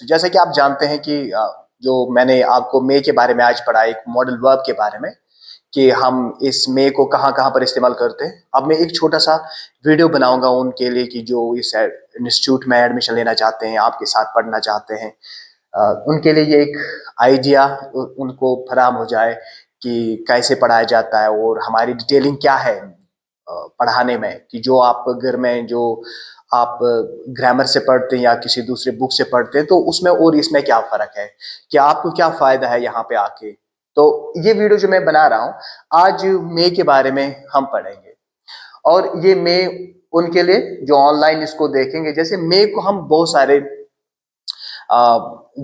जैसे कि आप जानते हैं कि जो मैंने आपको मे के बारे में आज पढ़ा, एक मॉडल वर्ब के बारे में, कि हम इस मे को कहाँ कहाँ पर इस्तेमाल करते हैं। अब मैं एक छोटा सा वीडियो बनाऊंगा उनके लिए कि जो इस इंस्टीट्यूट में एडमिशन लेना चाहते हैं, आपके साथ पढ़ना चाहते हैं, उनके लिए ये एक आइडिया उनको फराहम हो जाए कि कैसे पढ़ाया जाता है और हमारी डिटेलिंग क्या है पढ़ाने में, कि जो आप घर में जो आप ग्रामर से पढ़ते हैं या किसी दूसरे बुक से पढ़ते हैं तो उसमें और इसमें क्या फ़र्क है, कि आपको क्या फ़ायदा है यहाँ पे आके। तो ये वीडियो जो मैं बना रहा हूँ आज मे के बारे में हम पढ़ेंगे, और ये मे उनके लिए जो ऑनलाइन इसको देखेंगे। जैसे मे को हम बहुत सारे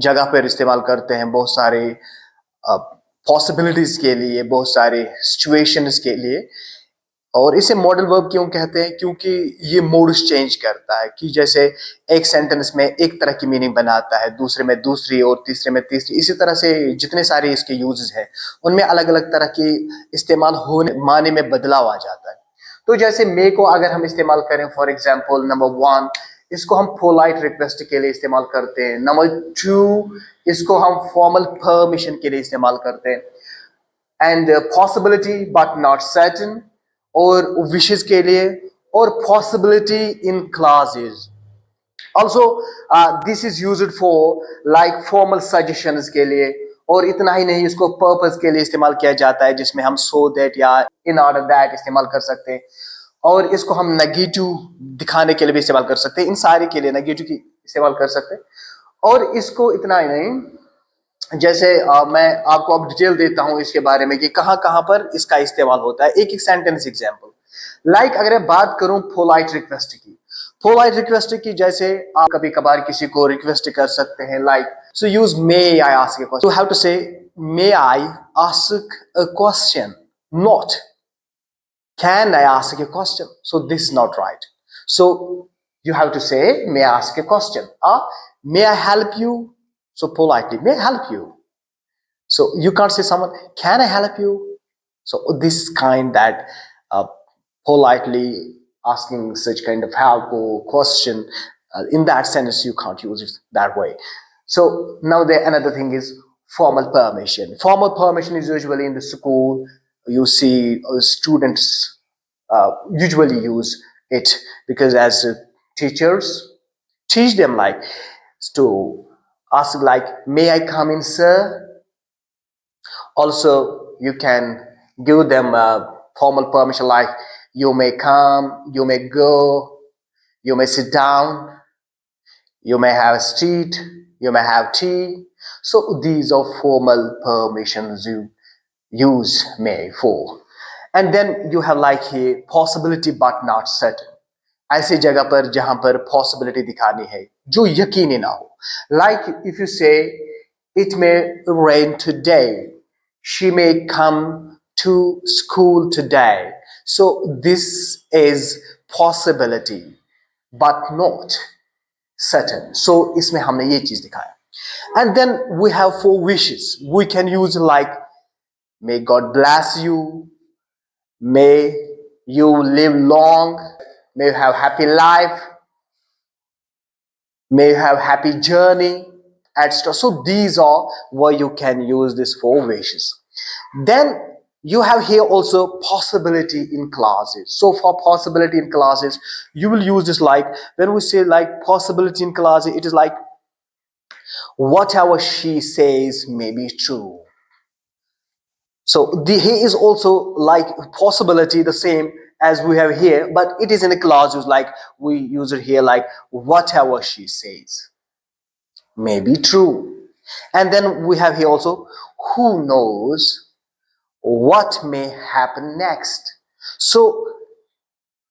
जगह पर इस्तेमाल करते हैं, बहुत सारे पॉसिबिलिटीज के लिए, बहुत सारे सिचुएशंस के लिए। और इसे मॉडल वर्ब क्यों कहते हैं? क्योंकि ये मोड्स चेंज करता है, कि जैसे एक सेंटेंस में एक तरह की मीनिंग बनाता है, दूसरे में दूसरी और तीसरे में तीसरी। इसी तरह से जितने सारे इसके यूजेस हैं उनमें अलग अलग तरह की इस्तेमाल होने माने में बदलाव आ जाता है। तो जैसे मे को अगर हम इस्तेमाल करें, फॉर एग्जाम्पल नंबर 1 इसको हम पोलाइट रिक्वेस्ट के लिए इस्तेमाल करते हैं। नंबर 2 इसको हम फॉर्मल परमिशन के लिए इस्तेमाल करते हैं। And possibility but not certain, और विशेस के लिए, और possibility in classes. Also this is used for like formal suggestions के लिए। और इतना ही नहीं, इसको पर्पस के लिए इस्तेमाल किया जाता है, जिसमें हम सो दैट या इन ऑर्डर दैट इस्तेमाल कर सकते हैं। और इसको हम नेगेटिव दिखाने के लिए भी इस्तेमाल कर सकते हैं, इन सारे के लिए नेगेटिव की इस्तेमाल कर सकते हैं। और इसको इतना ही नहीं, जैसे मैं आपको अब डिटेल देता हूं इसके बारे में कि कहां कहां पर इसका इस्तेमाल होता है। एक एक सेंटेंस एग्जांपल। लाइक अगर मैं बात करूं पोलाइट रिक्वेस्ट की, पोलाइट रिक्वेस्ट की, जैसे आप कभी कभार किसी को रिक्वेस्ट कर सकते हैं, like so use may I ask a question. You have to say may I ask a question, not can I ask a question? So this is not right. So you have to say, may I ask a question? Or may I help you? So politely, may I help you? So you can't say someone, can I help you? So this kind that politely asking such kind of help or question, in that sense you can't use it that way. So now the another thing is formal permission. Formal permission is usually in the school. You see students usually use it, because as teachers teach them like to ask like, may I come in, sir? Also you can give them formal permission like, you may come, you may go, you may sit down, you may have a seat, you may have tea. So these are formal permissions you use may for. And then you have like a possibility but not certain. ऐसी जगह पर जहां पर possibility दिखानी है जो यकीनी ना हो। Like if you say it may rain today, she may come to school today. So this is possibility but not certain. So इसमें हमने ये चीज दिखाया। And then we have 4 wishes. We can use like, may God bless you, may you live long, may you have happy life, may you have happy journey, etc. So these are where you can use these 4 wishes. Then you have here also possibility in clauses. So for possibility in clauses, you will use this like, when we say like possibility in clauses, it is like whatever she says may be true. So here is also like possibility, the same as we have here, but it is in a clause use, like we use it here like whatever she says may be true. And then we have here also, who knows what may happen next. So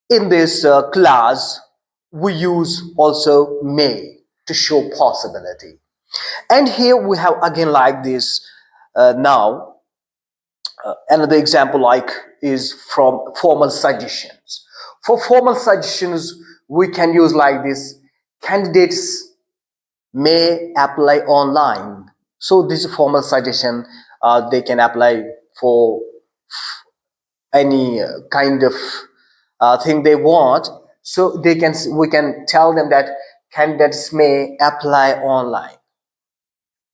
in this clause we use also may to show possibility. And here we have again like this now. Another example like is from formal suggestions. For formal suggestions we can use like this, candidates may apply online. So this is a formal suggestion. They can apply for any kind of thing they want. So we can tell them that candidates may apply online.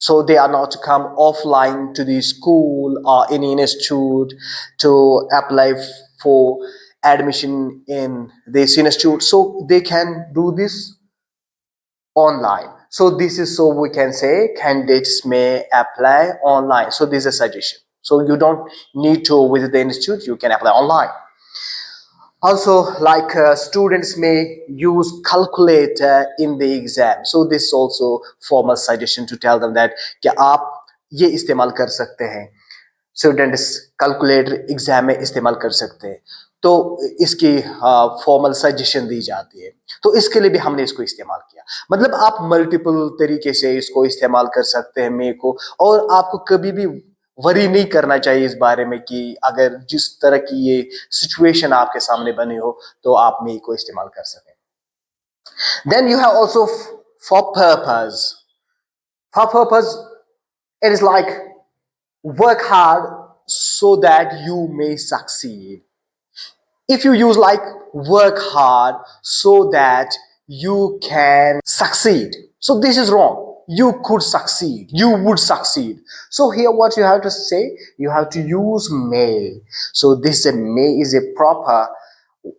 So they are not to come offline to the school or any institute to apply for admission in this institute, so they can do this online. So this is, so we can say candidates may apply online. So this is a suggestion. So you don't need to visit the institute, you can apply online. Also, like students may use calculator in the exam. So this is also formal suggestion to tell them that कि आप ये इस्तेमाल कर सकते हैं, students calculator exam में इस्तेमाल कर सकते हैं। तो इसकी फॉर्मल सजेशन दी जाती है, तो इसके लिए भी हमने इसको इस्तेमाल किया। मतलब आप मल्टीपल तरीके से इसको इस्तेमाल कर सकते हैं मे को, और आपको कभी भी वरी नहीं करना चाहिए इस बारे में कि अगर जिस तरह की ये सिचुएशन आपके सामने बनी हो तो आप मे को इस्तेमाल कर सकें। Then you have also for purpose. For purpose it is like work hard so that you may succeed. If you use like work hard so that you can succeed, so this is wrong. You could succeed, you would succeed. So here what you have to say, you have to use may. So this may is a proper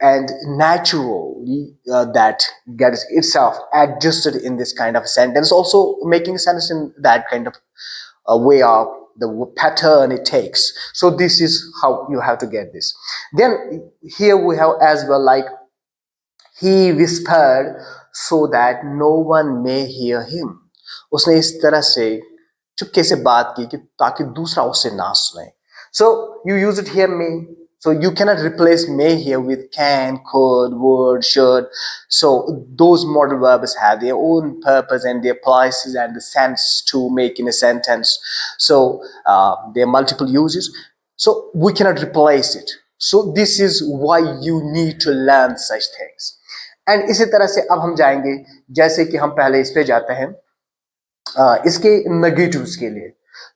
and naturally that gets itself adjusted in this kind of sentence, also making sense in that kind of way of the pattern it takes. So this is how you have to get this. Then here we have as well like he whispered so that no one may hear him. उसने इस तरह से चुपके से बात की कि ताकि दूसरा उससे ना सुने. So you use it here may. So you cannot replace may here with can, could, would, should. So those modal verbs have their own purpose and their places and the sense to make in a sentence. So there are multiple uses. So we cannot replace it. So this is why you need to learn such things. And इसी तरह से अब हम जाएंगे, जैसे कि हम पहले इस पे जाते हैं इसके नेगेटिव्स के लिए।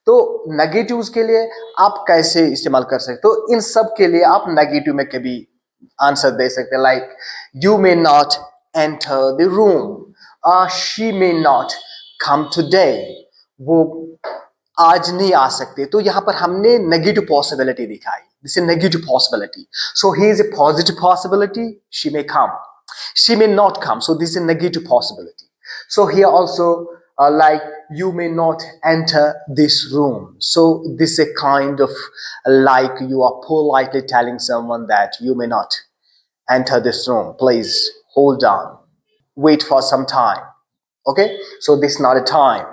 तो नेगेटिव्स के लिए आप कैसे इस्तेमाल कर सकते हो, तो इन सब के लिए आप नेगेटिव में कभी आंसर दे सकते हैं, like you may not enter the room, she may not come today, वो आज नहीं आ सकते। तो यहां पर हमने नेगेटिव पॉसिबिलिटी दिखाई, this is negative possibility. So he is a positive possibility, she may come, she may not come, so this is a negative possibility. So here also like you may not enter this room, so this is a kind of like you are politely telling someone that you may not enter this room, please hold on, wait for some time. Okay, so this is not a time.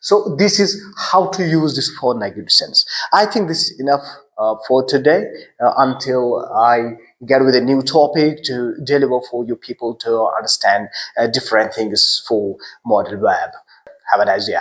So this is how to use this for negative sense. I think this is enough for today, until I get with a new topic to deliver for you people to understand different things for modal verb. Have a nice day.